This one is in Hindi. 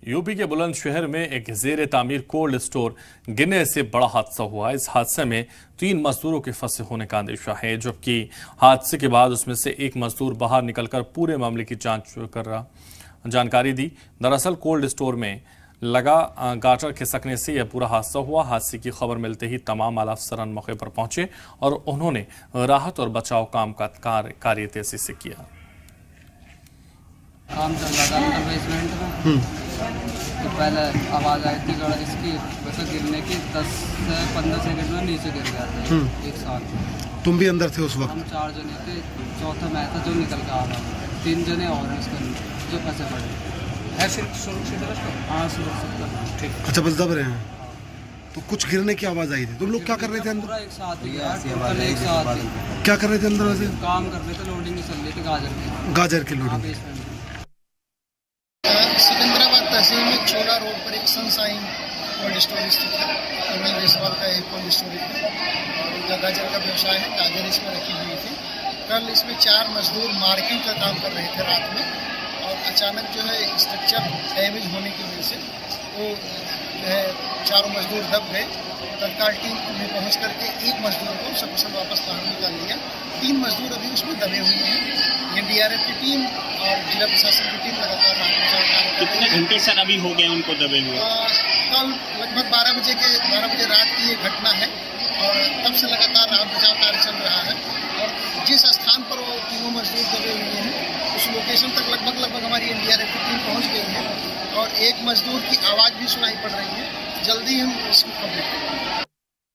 यूपी के बुलंदशहर में एक जेर तामीर कोल्ड स्टोर गिरने से बड़ा हादसा हुआ। इस हादसे में 3 मजदूरों के फंसे होने का अंदेशा है, जबकि हादसे के बाद उसमें से एक मजदूर बाहर निकलकर पूरे मामले की जांच कर रहा जानकारी दी। दरअसल कोल्ड स्टोर में लगा गाटर खिसकने से यह पूरा हादसा हुआ। हादसे की खबर मिलते ही तमाम आला अफसरान मौके पर पहुंचे और उन्होंने राहत और बचाव काम का कार्य तेजी से किया। काम चल रहा था अंदर बेसमेंट में, तो पहले आवाज़ आई थी गड़ा इसकी वैसे गिरने की 10 से 15 सेकंड में नीचे गिर गया था एक साथ। तुम भी अंदर थे उस वक्त? हम 4 जने थे, चौथा मैं था जो निकल के आ रहा था। 3 जने और हैं उसके अंदर जो फंसे पड़े है। सुरक्षित है? हाँ सुरक्षित। ठीक। अच्छा, बस दब रहे हैं। तो कुछ गिरने की आवाज़ आई थी, तुम लोग क्या कर रहे थे अंदर? पूरा एक साथ ही एक साथ ही क्या कर रहे थे अंदर? वैसे काम कर रहे थे, लोडिंग चल रही थी गाजर की लोडिंग। सिकंदराबाद तहसील में चोला रोड पर एक सनशाइन कोल्ड स्टोर स्थित है। अमल जायसवाल का एक कोल्ड स्टोर है और उनका गाजर का व्यवसाय है। गाजर इसमें रखी हुई थी। कल इसमें 4 मजदूर मार्किंग का काम कर रहे थे रात में, और अचानक जो है स्ट्रक्चर डैमेज होने की वजह से वो जो है 4 मजदूर दब गए। तत्काल टीम में पहुँच करके एक मजदूर को सकुशल वापस बाहर निकाल लिया। 3 मजदूर अभी उसमें दबे हुए हैं। एनडीआरएफ की टीम और जिला प्रशासन की टीम लगातार राहत बचाव कार्य कर रही है। कितने घंटे सर अभी हो गए उनको दबे हुए? कल लगभग 12 बजे रात की ये घटना है और तब से लगातार राहत बचाव कार्य चल रहा है। और जिस स्थान पर वो तीनों मजदूर दबे हुए हैं उस लोकेशन तक लगभग हमारी एनडीआरएफ की टीम पहुंच गई है और एक मजदूर की आवाज़ भी सुनाई पड़ रही है। जल्दी हम इसकी